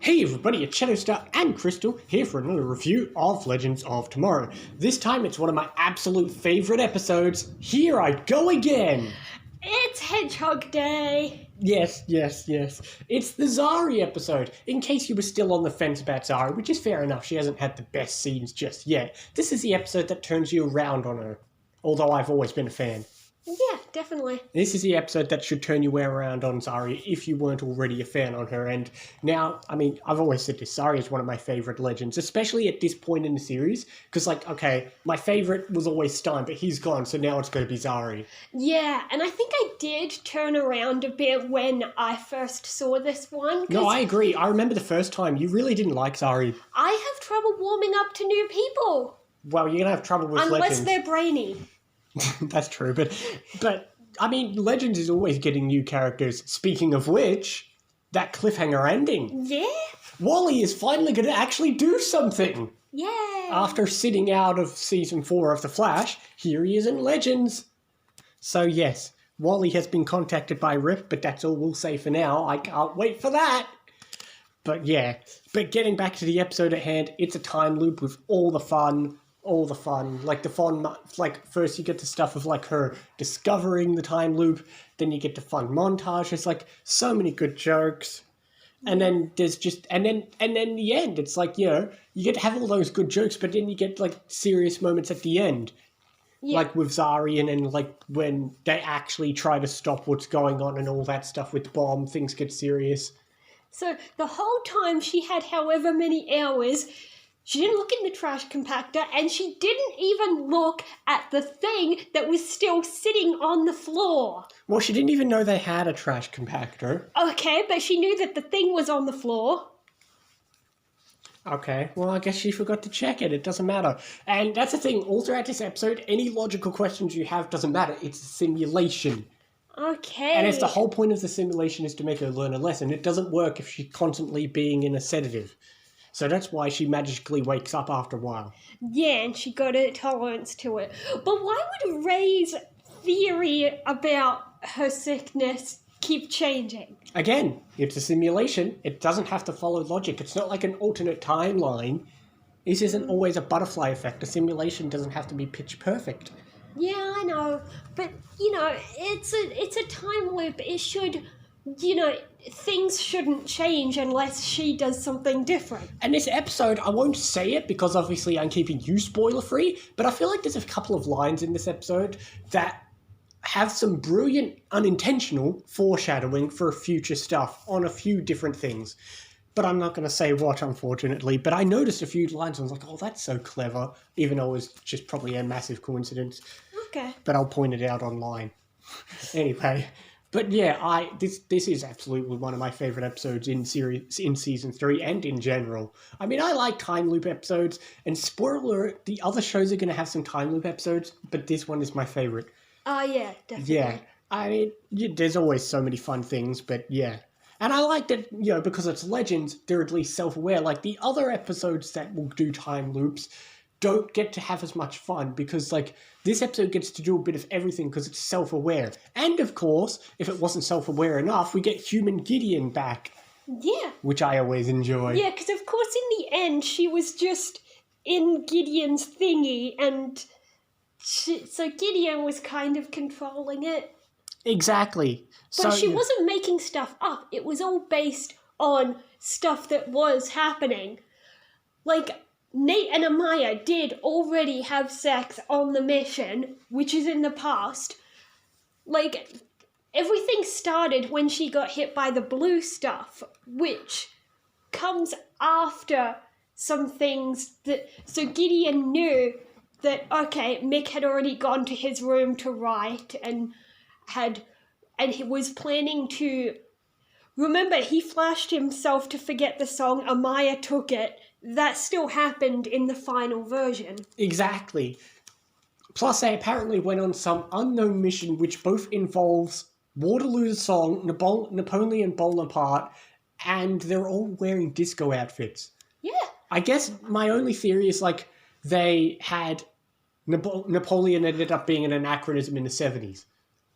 Hey everybody, it's Shadowstar and Crystal here for another review of Legends of Tomorrow. This time it's one of my absolute favourite episodes. Here I go again! It's Hedgehog Day! Yes. It's the Zari episode. In case you were still on the fence about Zari, which is fair enough, she hasn't had the best scenes just yet. This is the episode that turns you around on her. Although I've always been a fan. Yeah, definitely. This is the episode that should turn you around on Zari if you weren't already a fan on her. And now, I mean, I've always said this, Zari is one of my favourite legends, especially at this point in the series. Because, like, okay, my favourite was always Stein, but he's gone, so now it's going to be Zari. Yeah, and I think I did turn around a bit when I first saw this one. No, I agree. I remember the first time, you really didn't like Zari. I have trouble warming up to new people. Well, you're going to have trouble with Unless legends. they're brainy. That's true, but I mean, Legends is always getting new characters. Speaking of which, that cliffhanger ending. Yeah? Wally is finally going to actually do something. Yeah. After sitting out of Season 4 of The Flash, here he is in Legends. So yes, Wally has been contacted by Rip, but that's all we'll say for now. I can't wait for that. But yeah, but getting back to the episode at hand, it's a time loop with all the fun, like first you get the stuff of like her discovering the time loop, then you get the fun montage. It's like so many good jokes. And then there's just, and then the end, it's like, you know, you get to have all those good jokes, but then you get like serious moments at the end. Yeah. Like with Zari, and then like when they actually try to stop what's going on and all that stuff with the bomb, things get serious. So the whole time she had however many hours, she didn't look in the trash compactor, and she didn't even look at the thing that was still sitting on the floor. Well, she didn't even know they had a trash compactor. Okay, but she knew that the thing was on the floor. Okay, well, I guess she forgot to check it. It doesn't matter. And that's the thing, all throughout this episode, any logical questions you have doesn't matter. It's a simulation. Okay. And it's the whole point of the simulation is to make her learn a lesson. It doesn't work if she's constantly being in a sedative. So that's why she magically wakes up after a while. Yeah, and she got a tolerance to it. But why would Ray's theory about her sickness keep changing? Again, it's a simulation. It doesn't have to follow logic. It's not like an alternate timeline. This isn't always a butterfly effect. A simulation doesn't have to be pitch perfect. Yeah, I know. But, you know, it's a time loop. It should, you know, things shouldn't change unless she does something different. And this episode, I won't say it because obviously I'm keeping you spoiler-free, but I feel like there's a couple of lines in this episode that have some brilliant unintentional foreshadowing for future stuff on a few different things. But I'm not going to say what, unfortunately. But I noticed a few lines and I was like, oh, that's so clever, even though it was just probably a massive coincidence. Okay. But I'll point it out online. Anyway. But yeah, this is absolutely one of my favourite episodes in Season 3 and in general. I mean, I like time loop episodes, and spoiler alert, the other shows are going to have some time loop episodes, but this one is my favourite. Yeah, definitely. Yeah, I mean, there's always so many fun things, but yeah. And I like that, you know, because it's Legends, they're at least self-aware. Like, the other episodes that will do time loops don't get to have as much fun because, like, this episode gets to do a bit of everything because it's self-aware. And, of course, if it wasn't self-aware enough, we get human Gideon back. Yeah. Which I always enjoy. Yeah, because, of course, in the end, she was just in Gideon's thingy, and so Gideon was kind of controlling it. Exactly. But she wasn't making stuff up. It was all based on stuff that was happening. Like, Nate and Amaya did already have sex on the mission, which is in the past. Like, everything started when she got hit by the blue stuff, which comes after some things that... So Gideon knew that, okay, Mick had already gone to his room to write and he was planning to... Remember, he flashed himself to forget the song. Amaya took it. That still happened in the final version. Exactly. Plus, they apparently went on some unknown mission which both involves Waterloo's song, Napoleon Bonaparte, and they're all wearing disco outfits. Yeah. I guess my only theory is, like, they had... Napoleon ended up being an anachronism in the 70s.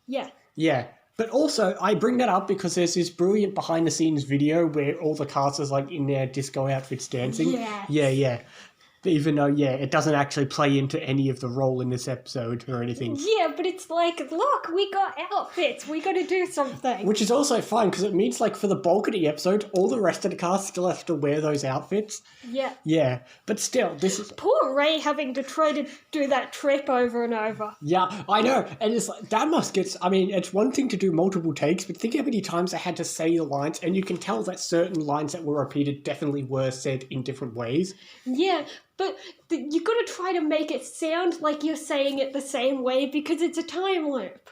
Yeah. Yeah. But also, I bring that up because there's this brilliant behind-the-scenes video where all the cast is like in their disco outfits dancing. Yes. Yeah. Even though, it doesn't actually play into any of the role in this episode or anything. Yeah, but it's like, look, we got outfits. We got to do something. Which is also fine, because it means, like, for the bulk of the episode, all the rest of the cast still have to wear those outfits. Yeah. Yeah, but still, this is... Poor Ray having to try to do that trip over and over. Yeah, I know, and it's like, that must get... I mean, it's one thing to do multiple takes, but think how many times they had to say the lines, and you can tell that certain lines that were repeated definitely were said in different ways. Yeah, but you got to try to make it sound like you're saying it the same way because it's a time loop.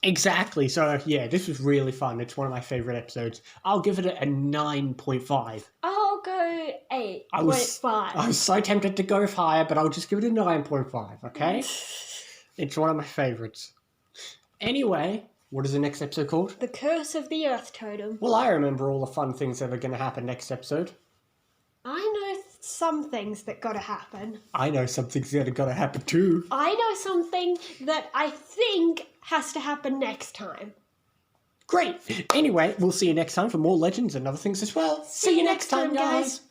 Exactly. So, yeah, this was really fun. It's one of my favourite episodes. I'll give it a 9.5. I'll go 8.5. I was so tempted to go higher, but I'll just give it a 9.5, okay? It's one of my favourites. Anyway, what is the next episode called? The Curse of the Earth Totem. Well, I remember all the fun things that are going to happen next episode. I know some things that got to happen. I know some things that are going to happen too. I know something that I think has to happen next time. Great. Anyway, we'll see you next time for more legends and other things as well. See you next time, guys.